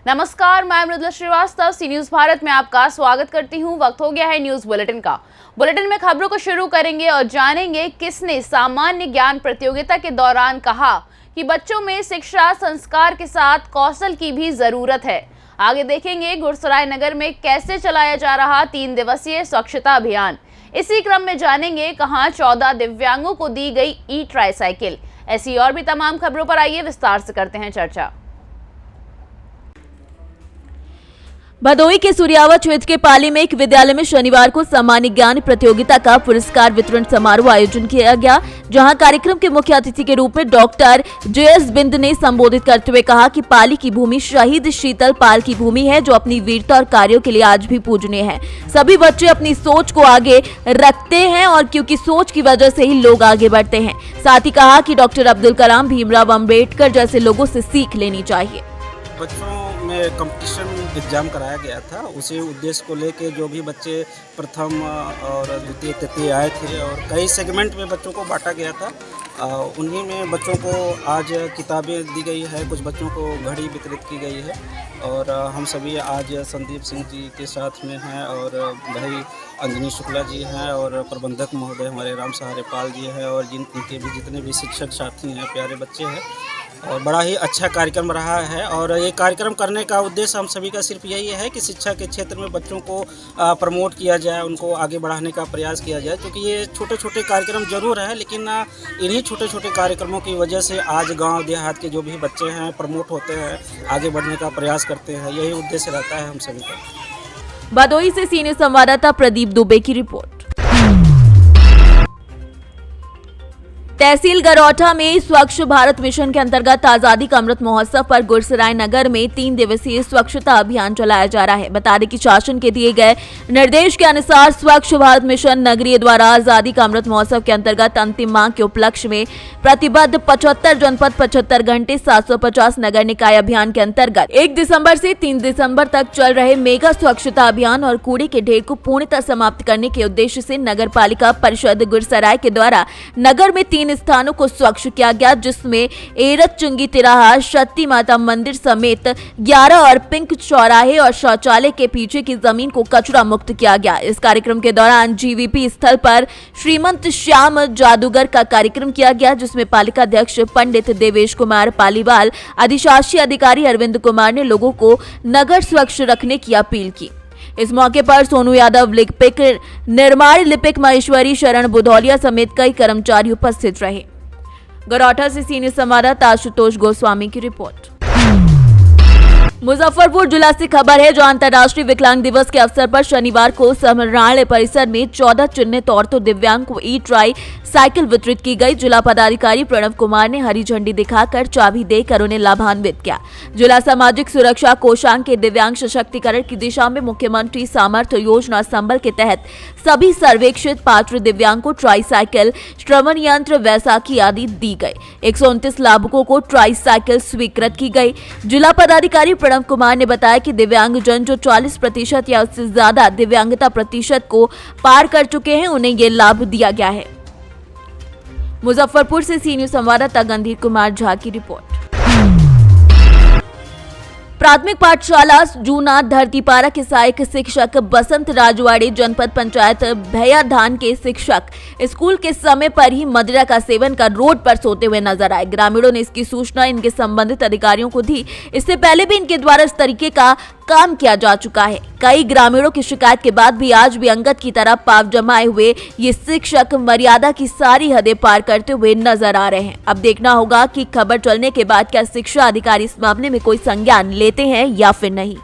नमस्कार, मैं मृदुला श्रीवास्तव सी न्यूज भारत में आपका स्वागत करती हूं। वक्त हो गया है न्यूज बुलेटिन का। बुलेटिन में खबरों को शुरू करेंगे और जानेंगे किसने सामान्य ज्ञान प्रतियोगिता के दौरान कहा कि बच्चों में शिक्षा संस्कार के साथ कौशल की भी जरूरत है। आगे देखेंगे गुरसराय नगर में कैसे चलाया जा रहा 3 दिवसीय स्वच्छता अभियान। इसी क्रम में जानेंगे कहां 14 दिव्यांगों को दी गई ई ट्राईसाइकिल। ऐसी और भी तमाम खबरों पर आइए विस्तार से करते हैं चर्चा। भदोही के सूर्यावत क्षेत्र के पाली में एक विद्यालय में शनिवार को सामान्य ज्ञान प्रतियोगिता का पुरस्कार वितरण समारोह आयोजन किया गया, जहां कार्यक्रम के मुख्य अतिथि के रूप में डॉक्टर JS बिंद ने संबोधित करते हुए कहा कि पाली की भूमि शहीद शीतल पाल की भूमि है, जो अपनी वीरता और कार्यों के लिए आज भी पूजनीय है। सभी बच्चे अपनी सोच को आगे रखते हैं और क्योंकि सोच की वजह से ही लोग आगे बढ़ते हैं। साथ ही कहा कि डॉक्टर अब्दुल कलाम, भीमराव अम्बेडकर जैसे लोगों से सीख लेनी चाहिए। बच्चों में कंपटीशन एग्ज़ाम कराया गया था, उसी उद्देश्य को लेके जो भी बच्चे प्रथम और द्वितीय तृतीय आए थे और कई सेगमेंट में बच्चों को बांटा गया था। उन्हीं में बच्चों को आज किताबें दी गई है, कुछ बच्चों को घड़ी वितरित की गई है और हम सभी आज संदीप सिंह जी के साथ में हैं और भाई अंजनी शुक्ला जी हैं और प्रबंधक महोदय हमारे राम सहारे पाल जी हैं और उनके भी जितने भी शिक्षक साथी हैं, प्यारे बच्चे हैं और बड़ा ही अच्छा कार्यक्रम रहा है। और ये कार्यक्रम करने का उद्देश्य हम सभी का सिर्फ यही है कि शिक्षा के क्षेत्र में बच्चों को प्रमोट किया जाए, उनको आगे बढ़ाने का प्रयास किया जाए, क्योंकि ये छोटे छोटे कार्यक्रम जरूर है लेकिन इन्हीं छोटे छोटे कार्यक्रमों की वजह से आज गांव देहात के जो भी बच्चे हैं प्रमोट होते हैं, आगे बढ़ने का प्रयास करते हैं। यही उद्देश्य रहता है हम सभी का। भदोही से सीनियर संवाददाता प्रदीप दुबे की रिपोर्ट। तहसील गरौठा में स्वच्छ भारत मिशन के अंतर्गत आजादी का अमृत महोत्सव पर गुरसराय नगर में 3 दिवसीय स्वच्छता अभियान चलाया जा रहा है। बता दें कि शासन के दिए गए निर्देश के अनुसार स्वच्छ भारत मिशन नगरीय द्वारा आजादी का अमृत महोत्सव के अंतर्गत अंतिम माह के उपलक्ष्य में प्रतिबद्ध 75 जनपद 75 घंटे 750 नगर निकाय अभियान के अंतर्गत 1 दिसंबर से 3 दिसंबर तक चल रहे मेगा स्वच्छता अभियान और कूड़े के ढेर को पूर्णतः समाप्त करने के उद्देश्य से नगर पालिका परिषद गुरसराय के द्वारा नगर में 3 स्थानों को स्वच्छ किया गया, जिसमें एरत चुंगी तिराहा, शक्ति माता मंदिर समेत 11 और पिंक चौराहे और शौचालय के पीछे की जमीन को कचरा मुक्त किया गया। इस कार्यक्रम के दौरान GVP स्थल पर श्रीमंत श्याम जादूगर का कार्यक्रम किया गया, जिसमें पालिका अध्यक्ष पंडित देवेश कुमार पालीवाल, अधिशासी अधिकारी अरविंद कुमार ने लोगों को नगर स्वच्छ रखने की अपील की। इस मौके पर सोनू यादव, लिपिक निर्माण लिपिक महेश्वरी शरण बुधौलिया समेत कई कर्मचारी उपस्थित रहे। गरौठा से सीनियर संवाददाता आशुतोष गोस्वामी की रिपोर्ट। मुजफ्फरपुर जिला से खबर है, जो अंतर्राष्ट्रीय विकलांग दिवस के अवसर पर शनिवार को संग्रहालय परिसर में 14 चिन्हित औरतों दिव्यांग को ई ट्राई साइकिल वितरित की गई। जिला पदाधिकारी प्रणव कुमार ने हरी झंडी दिखाकर चाबी देकर उन्हें लाभान्वित किया। जिला सामाजिक सुरक्षा कोषांग के दिव्यांग सशक्तिकरण की दिशा में मुख्यमंत्री सामर्थ्य योजना संबल के तहत सभी सर्वेक्षित पात्र दिव्यांग को ट्राई साइकिल, श्रवण यंत्र, वैसाखी आदि दी गई। 129 लाभुकों को ट्राई साइकिल स्वीकृत की गई। जिला पदाधिकारी प्रणव कुमार ने बताया कि दिव्यांगजन जो 40% या उससे ज्यादा दिव्यांगता प्रतिशत को पार कर चुके हैं, उन्हें ये लाभ दिया गया है। मुजफ्फरपुर से सीनियर संवाददाता गंधीर कुमार झा की रिपोर्ट। प्राथमिक पाठशाला जूना धरतीपारा के सहायक शिक्षक बसंत राजवाड़े, जनपद पंचायत भैयाधान के शिक्षक स्कूल के समय पर ही मदिरा का सेवन कर रोड पर सोते हुए नजर आए। ग्रामीणों ने इसकी सूचना इनके संबंधित अधिकारियों को दी। इससे पहले भी इनके द्वारा इस तरीके का काम किया जा चुका है। कई ग्रामीणों की शिकायत के बाद भी आज भी अंगद की तरह पाव जमाए हुए ये शिक्षक मर्यादा की सारी हदें पार करते हुए नजर आ रहे हैं। अब देखना होगा कि खबर चलने के बाद क्या शिक्षा अधिकारी इस मामले में कोई संज्ञान लेते हैं या फिर नहीं।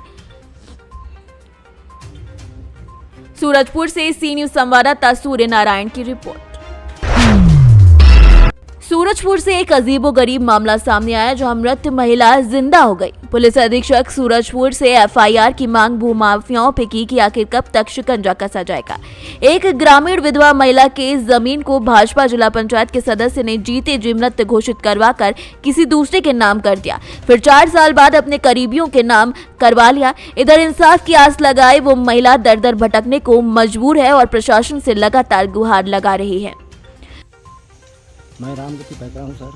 सूरजपुर से सीनियर संवाददाता सूर्य नारायण की रिपोर्ट। सूरजपुर से एक अजीबोगरीब मामला सामने आया, जहां मृत महिला जिंदा हो गई। पुलिस अधीक्षक सूरजपुर से FIR की मांग भूमाफियाओं पे की कि आखिर कब तक शिकंजा कसा जाएगा। एक ग्रामीण विधवा महिला के जमीन को भाजपा जिला पंचायत के सदस्य ने जीते जी मृत घोषित करवाकर किसी दूसरे के नाम कर दिया, फिर 4 साल बाद अपने करीबियों के नाम करवा लिया। इधर इंसाफ की आस लगाए वो महिला दर दर भटकने को मजबूर है और प्रशासन से लगातार गुहार लगा रही है। मैं रामगति पैकरा हूँ सर।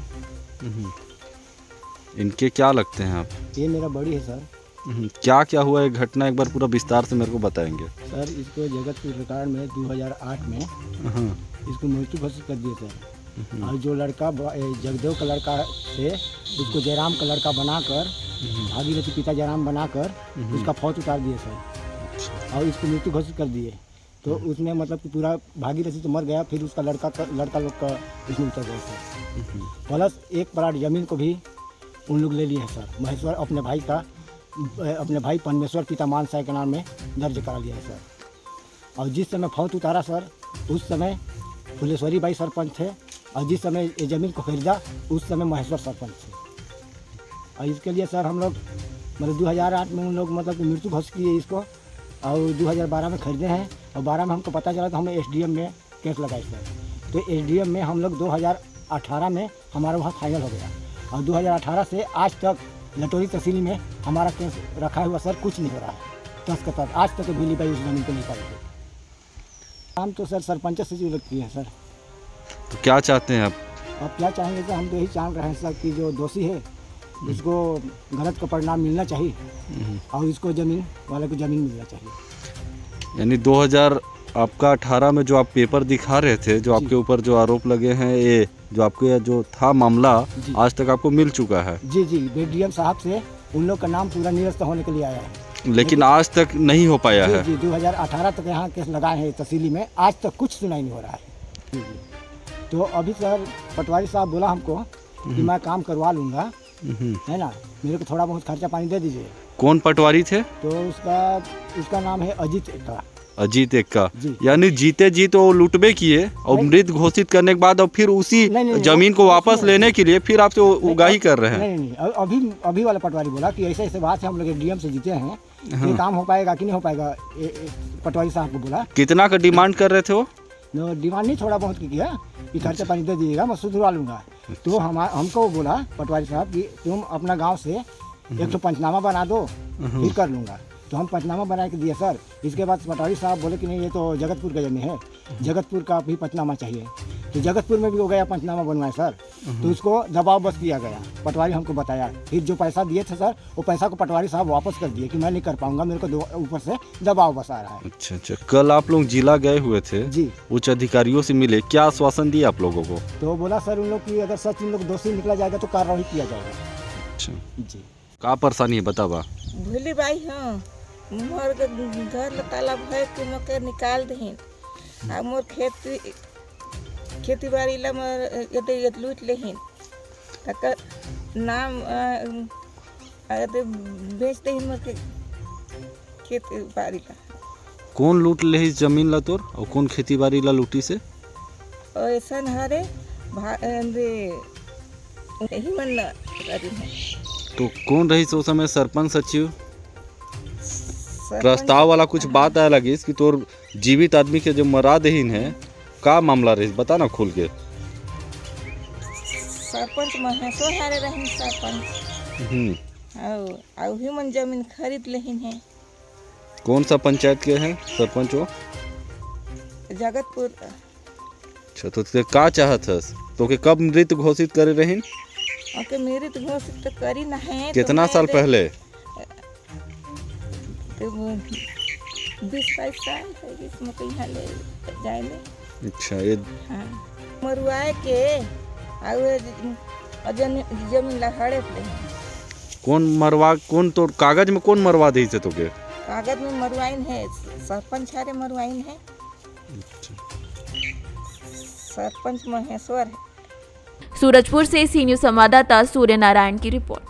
इनके क्या लगते हैं आप? ये मेरा बड़ी है सर। क्या क्या हुआ ये घटना, एक बार पूरा विस्तार से मेरे को बताएंगे। सर इसको जगतपुर रिकॉर्ड में 2008 में हाँ। इसको मृत्यु घोषित कर दिए सर। और जो लड़का जगदेव का लड़का से उसको जयराम का लड़का बनाकर, भागीरथी पिता जयराम बनाकर उसका फौज उतार दिए सर और इसको मृत्यु घोषित कर दिए। तो उसमें मतलब कि पूरा भागीरथी तो मर गया, फिर उसका लड़का लोग का इसमें उतर गया सर। प्लस एक प्लाट जमीन को भी उन लोग ले लिए हैं सर। महेश्वर अपने भाई परमेश्वर पिता मान साय के नाम में दर्ज करा लिया है सर। और जिस समय फौज उतारा सर, उस समय फुलेश्वरी बाई सरपंच थे, और जिस समय ये ज़मीन को खरीदा उस समय महेश्वर सरपंच थे। और इसके लिए सर हम लोग मतलब 2008 में उन लोग मतलब कि मृत्यु घोषित किए इसको, और 2012 में खरीदे हैं। और 12 में हमको पता चला तो हमने SDM में केस लगाई सर। तो SDM में हम लोग 2018 में हमारा वहाँ फाइनल हो गया, और 2018 से आज तक लटोरी तहसील में हमारा केस रखा हुआ सर, कुछ नहीं हो रहा है। तस्कत आज तक भूली भाई उस ज़मीन को नहीं पाएंगे। काम तो सर सरपंच से जो रखी है सर। तो क्या चाहते हैं आप? अब क्या चाहेंगे सर, हम तो यही चाह रहे हैं सर कि जो दोषी है उसको गलत का परिणाम मिलना चाहिए और इसको ज़मीन वाले को ज़मीन मिलना चाहिए। यानी 2018 में जो आप पेपर दिखा रहे थे, जो आपके ऊपर जो आरोप लगे हैं, ये जो आपके जो था मामला आज तक आपको मिल चुका है? जी BDM साहब से उन लोग का नाम पूरा निरस्त होने के लिए आया है, लेकिन आज तक नहीं हो पाया है। जी 2018 तक यहाँ केस लगाए हैं तहसीली में, आज तक कुछ सुनाई नहीं हो रहा है। जी तो अभी सर पटवारी साहब बोला हमको कि मैं काम करवा लूँगा, है ना, मेरे को थोड़ा बहुत खर्चा पानी दे दीजिए। कौन पटवारी थे? तो उसका नाम है अजीत एक्का। यानी जीते जी तो लुटबे किए और मृत घोषित करने के बाद और फिर उसी जमीन को वापस लेने के लिए फिर आपसे उगाही कर रहे हैं। नहीं, अभी वाला पटवारी बोला कि ऐसे बात है, हम लोग SDM से जीते हैं, ये काम हो पाएगा कि नहीं हो पाएगा। पटवारी साहब को बोला। कितना का डिमांड कर रहे थे वो? डिमांड नहीं, थोड़ा बहुत किया कि खर्चा पानी दे दीजिएगा, मैं सुधरवा लूँगा। तो हमको बोला पटवारी साहब कि तुम अपना गाँव से एक तो पंचनामा बना दो, फिर कर लूँगा। तो हम पंचनामा बना के दिए सर। इसके बाद पटवारी साहब बोले कि नहीं, ये तो जगतपुर का जमीन है, जगतपुर का भी पंचनामा चाहिए। तो जगतपुर में भी हो गया पंचनामा बनवाए सर। तो उसको दबाव बस किया गया, पटवारी हमको बताया। फिर जो पैसा दिए थे सर, वो पैसा को पटवारी साहब वापस कर दिए कि मैं नहीं कर पाऊंगा, मेरे को ऊपर से दबाव बस आ रहा है। अच्छा, कल आप लोग जिला गए हुए थे जी, उच्च अधिकारियों से मिले, क्या आश्वासन दिया आप लोगों को? तो बोला सर उन लोग की अगर सच इन लोग दोषी निकला जाएगा तो कार्रवाई किया जाएगा। अच्छा जी, का परेशानी है बतावा? भूली बाई हाँ, मोर घर ताला भर के मके निकाल दहीन, आ मोर खेती बाड़ी ला मोर ये लूट लेहिन, तक नाम बेच दहीन मोर के खेती बाड़ी ला। कौन लूट ले इस जमीन ला तोर, और कौन खेती बाड़ी ला लूटी से? ऐसा हरे यही मन है। तो कौन रही उस समय सरपंच सचिव? प्रस्ताव वाला कुछ बात आया लगी कि तोर जीवित आदमी के जो मरा दहीन है, का मामला रही बता ना खोल के। सरपंच महेश्वर हारे रहीन सरपंच, और ही मन जमीन खरीद लेहिन है। कौन सा पंचायत के हैं सरपंच वो? जगतपुर। अच्छा, तो का चाहत हस तो के कब मृत घोषित करे रहीन? ओके मृत घोषित तो करी ना है। कितना साल पहले? 20-22 साल है इसमें तो यहाँ ले जाए ले। अच्छा, ये हाँ, मरुआए के जमीन लहड़े पे। कौन तो कागज में कौन मरवा दी से तो के? कागज में मरुआइन है, सरपंच हारे मरुआइन है। सरपंच महेश्वर है। सूरजपुर से सी न्यूज संवाददाता सूर्य नारायण की रिपोर्ट।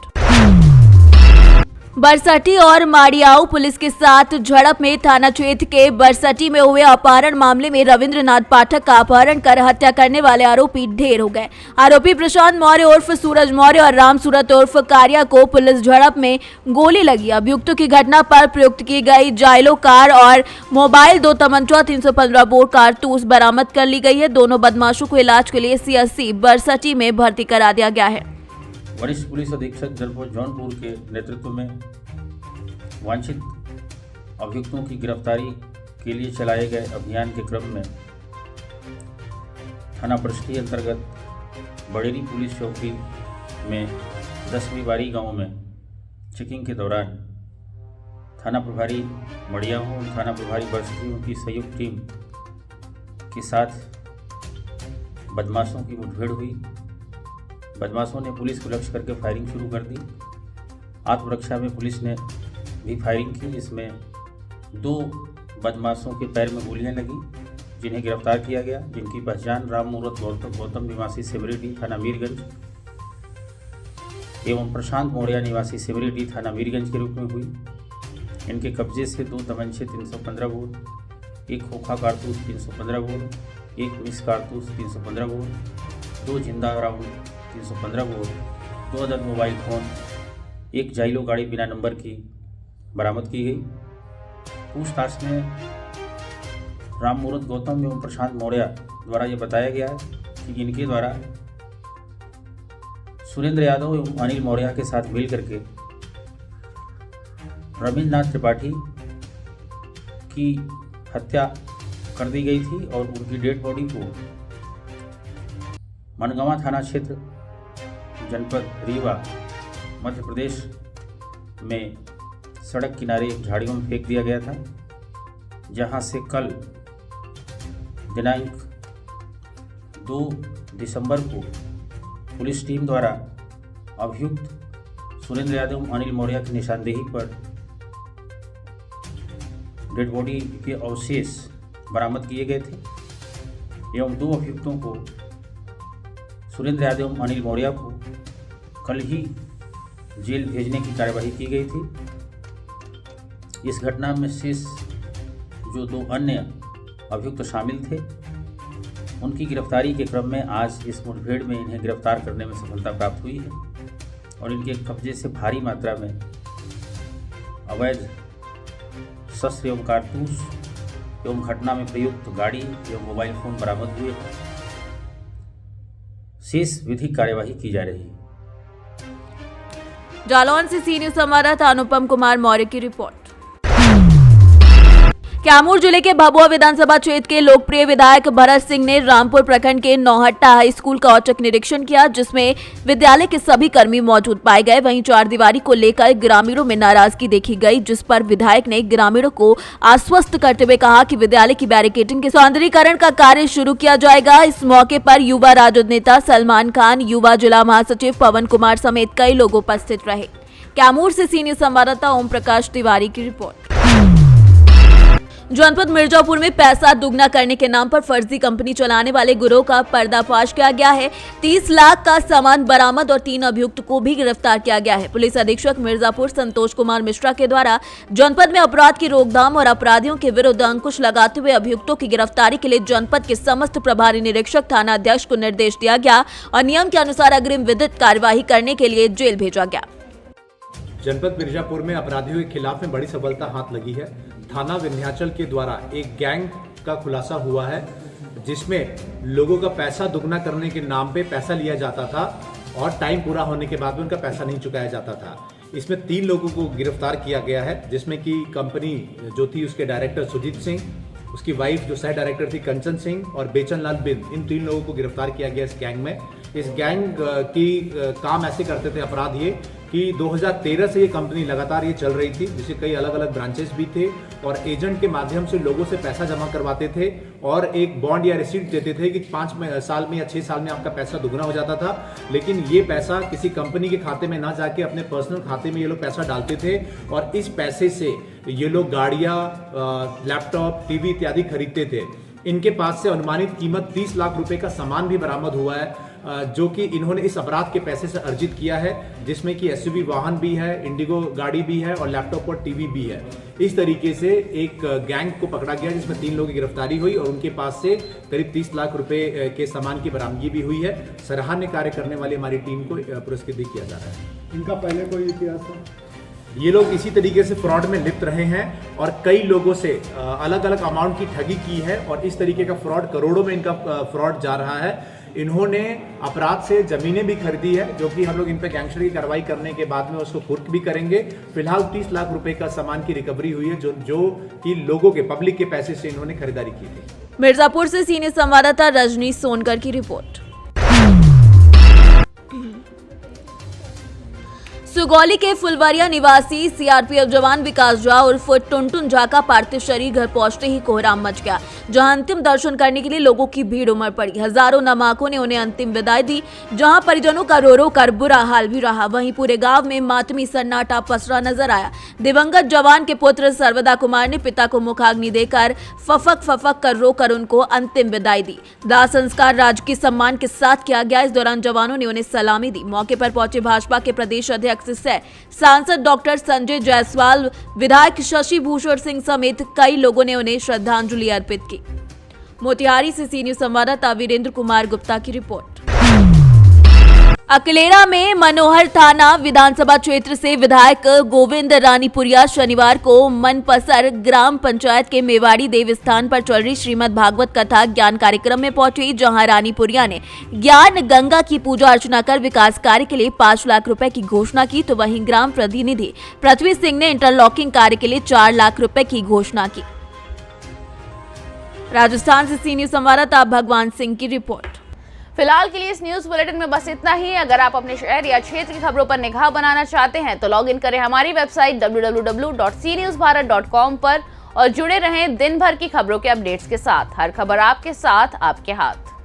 बरसठी और माड़ियाऊ पुलिस के साथ झड़प में थाना क्षेत्र के बरसठी में हुए अपहरण मामले में रविंद्रनाथ पाठक का अपहरण कर हत्या करने वाले आरोपी ढेर हो गए। आरोपी प्रशांत मौर्य उर्फ सूरज मौर्य और राम सूरत उर्फ कारिया को पुलिस झड़प में गोली लगी। अभियुक्तों की घटना पर प्रयुक्त की गई जाइलो कार और मोबाइल, 2 तमंचा, 315 बोर कारतूस बरामद कर ली गई है। दोनों बदमाशों को इलाज के लिए CSC बरसठी में भर्ती करा दिया गया है। वरिष्ठ पुलिस अधीक्षक जलपोस्ट जौनपुर के नेतृत्व में वांछित अभियुक्तों की गिरफ्तारी के लिए चलाए गए अभियान के क्रम में थाना बरसठी अंतर्गत बड़ेरी पुलिस चौकी में 10वीं बारी गांव में चेकिंग के दौरान थाना प्रभारी मड़िया हूँ, थाना प्रभारी बरसठी उनकी संयुक्त टीम के साथ बदमाशों की मुठभेड़ हुई। बदमाशों ने पुलिस को लक्ष्य करके फायरिंग शुरू कर दी। आत्मरक्षा में पुलिस ने भी फायरिंग की, जिसमें 2 बदमाशों के पैर में गोलियां लगी, जिन्हें गिरफ्तार किया गया, जिनकी पहचान राम मूरत गौतम निवासी सिमरीडीह थाना मीरगंज एवं प्रशांत मौर्य निवासी सिमरीडीह थाना मीरगंज के रूप में हुई। इनके कब्जे से 2 तमंचे 315 बोर, 1 खोखा कारतूस 315 बोर, 1 मिस कारतूस 315 बोर, 2 जिंदा राउंड 315 बोर, 2 अदद मोबाइल फ़ोन, 1 जाइलो गाड़ी बिना नंबर की बरामद की गई। पूछताछ में राम मूरत गौतम एवं प्रशांत मौर्य द्वारा ये बताया गया है कि इनके द्वारा सुरेंद्र यादव एवं अनिल मौर्य के साथ मिल करके रविन्द्रनाथ त्रिपाठी की हत्या कर दी गई थी और उनकी डेड बॉडी को मनगांव थाना क्षेत्र जनपद रीवा मध्य प्रदेश में सड़क किनारे झाड़ियों में फेंक दिया गया था, जहां से कल दिनांक 2 दिसंबर को पुलिस टीम द्वारा अभियुक्त सुरेंद्र यादव अनिल मौर्य की निशानदेही पर डेड बॉडी के अवशेष बरामद किए गए थे एवं 2 अभियुक्तों को सुरेंद्र यादव अनिल मौर्य को कल ही जेल भेजने की कार्यवाही की गई थी। इस घटना में शेष जो 2 अन्य अभियुक्त शामिल थे, उनकी गिरफ्तारी के क्रम में आज इस मुठभेड़ में इन्हें गिरफ्तार करने में सफलता प्राप्त हुई है और इनके कब्जे से भारी मात्रा में अवैध शस्त्र एवं कारतूस एवं घटना में प्रयुक्त गाड़ी एवं मोबाइल फ़ोन बरामद हुए हैं। शेष विधिक कार्यवाही की जा रही है। जालौन से सी न्यूज संवाददाता अनुपम कुमार मौर्य की रिपोर्ट। कैमूर जिले के भभुआ विधानसभा क्षेत्र के लोकप्रिय विधायक भरत सिंह ने रामपुर प्रखंड के नौहट्टा हाई स्कूल का औचक निरीक्षण किया, जिसमें विद्यालय के सभी कर्मी मौजूद पाए गए। वहीं चारदीवारी को लेकर ग्रामीणों में नाराजगी देखी गई, जिस पर विधायक ने ग्रामीणों को आश्वस्त करते हुए कहा कि विद्यालय की बैरिकेडिंग के सौंदर्यीकरण का कार्य शुरू किया जाएगा। इस मौके पर युवा राजद नेता सलमान खान, युवा जिला महासचिव पवन कुमार समेत कई लोग उपस्थित रहे। कैमूर से सी न्यूज संवाददाता ओम प्रकाश तिवारी की रिपोर्ट। जनपद मिर्जापुर में पैसा दुगना करने के नाम पर फर्जी कंपनी चलाने वाले गिरोह का पर्दाफाश किया गया है। 30 लाख का सामान बरामद और 3 अभियुक्त को भी गिरफ्तार किया गया है। पुलिस अधीक्षक मिर्जापुर संतोष कुमार मिश्रा के द्वारा जनपद में अपराध की रोकथाम और अपराधियों के विरुद्ध अंकुश लगाते हुए अभियुक्तों की गिरफ्तारी के लिए जनपद के समस्त प्रभारी निरीक्षक थाना अध्यक्ष को निर्देश दिया गया और नियम के अनुसार अग्रिम विधिक कार्यवाही करने के लिए जेल भेजा गया। जनपद मिर्जापुर में अपराधियों के खिलाफ में बड़ी सफलता हाथ लगी है। थाना विंध्याचल के द्वारा एक गैंग का खुलासा हुआ है, जिसमें लोगों का पैसा दुगना करने के नाम पे पैसा लिया जाता था और टाइम पूरा होने के बाद में उनका पैसा नहीं चुकाया जाता था। इसमें 3 लोगों को गिरफ्तार किया गया है, जिसमें कि कंपनी जो थी उसके डायरेक्टर सुजीत सिंह, उसकी वाइफ जो सह डायरेक्टर थी कंचन सिंह और बेचन लाल बिंद, इन 3 लोगों को गिरफ्तार किया गया इस गैंग में। इस गैंग की काम ऐसे करते थे अपराध ये कि 2013 से ये कंपनी लगातार ये चल रही थी, जिसके कई अलग अलग ब्रांचेस भी थे और एजेंट के माध्यम से लोगों से पैसा जमा करवाते थे और एक बॉन्ड या रिसीट देते थे कि 5 साल में या 6 साल में आपका पैसा दुगना हो जाता था। लेकिन ये पैसा किसी कंपनी के खाते में ना जाके अपने पर्सनल खाते में ये लोग पैसा डालते थे और इस पैसे से ये लोग गाड़ियाँ, लैपटॉप, टीवी इत्यादि खरीदते थे। इनके पास से अनुमानित कीमत 30 लाख रुपए का सामान भी बरामद हुआ है, जो कि इन्होंने इस अपराध के पैसे से अर्जित किया है, जिसमें कि एसयूवी वाहन भी है, इंडिगो गाड़ी भी है और लैपटॉप और टीवी भी है। इस तरीके से एक गैंग को पकड़ा गया, जिसमें 3 लोगों की गिरफ्तारी हुई और उनके पास से करीब 30 लाख रुपए के सामान की बरामदगी भी हुई है। सराहनीय कार्य करने वाली हमारी टीम को पुरस्कृत किया जा रहा है। इनका पहले कोई इतिहास था? ये लोग इसी तरीके से फ्रॉड में लिप्त रहे हैं और कई लोगों से अलग अलग अमाउंट की ठगी की है और इस तरीके का फ्रॉड, करोड़ों में इनका फ्रॉड जा रहा है। इन्होंने अपराध से जमीनें भी खरीदी है, जो कि हम लोग इन पे गैंगस्टर की कार्रवाई करने के बाद में उसको कुर्क भी करेंगे। फिलहाल 30 लाख रुपए का सामान की रिकवरी हुई है, जो कि लोगों के, पब्लिक के पैसे से इन्होंने खरीदारी की थी। मिर्जापुर से सीनियर संवाददाता रजनीश सोनकर की रिपोर्ट। सुगौली के फुलवारिया निवासी सीआरपीएफ जवान विकास झा उर्फ टुनटुन झा का पार्थिव शरीर घर पहुंचते ही कोहराम मच गया, जहां अंतिम दर्शन करने के लिए लोगों की भीड़ उमड़ पड़ी। हजारों नामाकों ने उन्हें अंतिम विदाई दी, जहां परिजनों का रो रो कर बुरा हाल भी रहा। वहीं पूरे गांव में मातमी सन्नाटा पसरा नजर आया। दिवंगत जवान के पुत्र सर्वदा कुमार ने पिता को मुखाग्नि देकर फफक कर रोकर उनको अंतिम विदाई दी। दाह संस्कार राजकीय सम्मान के साथ किया गया। इस दौरान जवानों ने उन्हें सलामी दी। मौके पर पहुंचे भाजपा के प्रदेश अध्यक्ष सह सांसद डॉक्टर संजय जायसवाल, विधायक शशि भूषण सिंह समेत कई लोगों ने उन्हें श्रद्धांजलि अर्पित की। मोतिहारी से सी न्यूज संवाददाता वीरेंद्र कुमार गुप्ता की रिपोर्ट। अकलेरा में मनोहर थाना विधानसभा क्षेत्र से विधायक गोविंद रानीपुरिया शनिवार को मनपसर ग्राम पंचायत के मेवाड़ी देव स्थान पर चल रही श्रीमद् भागवत कथा ज्ञान कार्यक्रम में पहुंचे, जहां रानीपुरिया ने ज्ञान गंगा की पूजा अर्चना कर विकास कार्य के लिए 5 लाख रुपए की घोषणा की, तो वहीं ग्राम प्रतिनिधि पृथ्वी सिंह ने इंटरलॉकिंग कार्य के लिए 4 लाख रुपए की घोषणा की। राजस्थान से सी न्यूज संवाददाता भगवान सिंह की रिपोर्ट। फिलहाल के लिए इस न्यूज बुलेटिन में बस इतना ही। अगर आप अपने शहर या क्षेत्र की खबरों पर निगाह बनाना चाहते हैं तो लॉग इन करें हमारी वेबसाइट www.cnewsbharat.com पर और जुड़े रहें दिन भर की खबरों के अपडेट्स के साथ। हर खबर आपके साथ, आपके हाथ।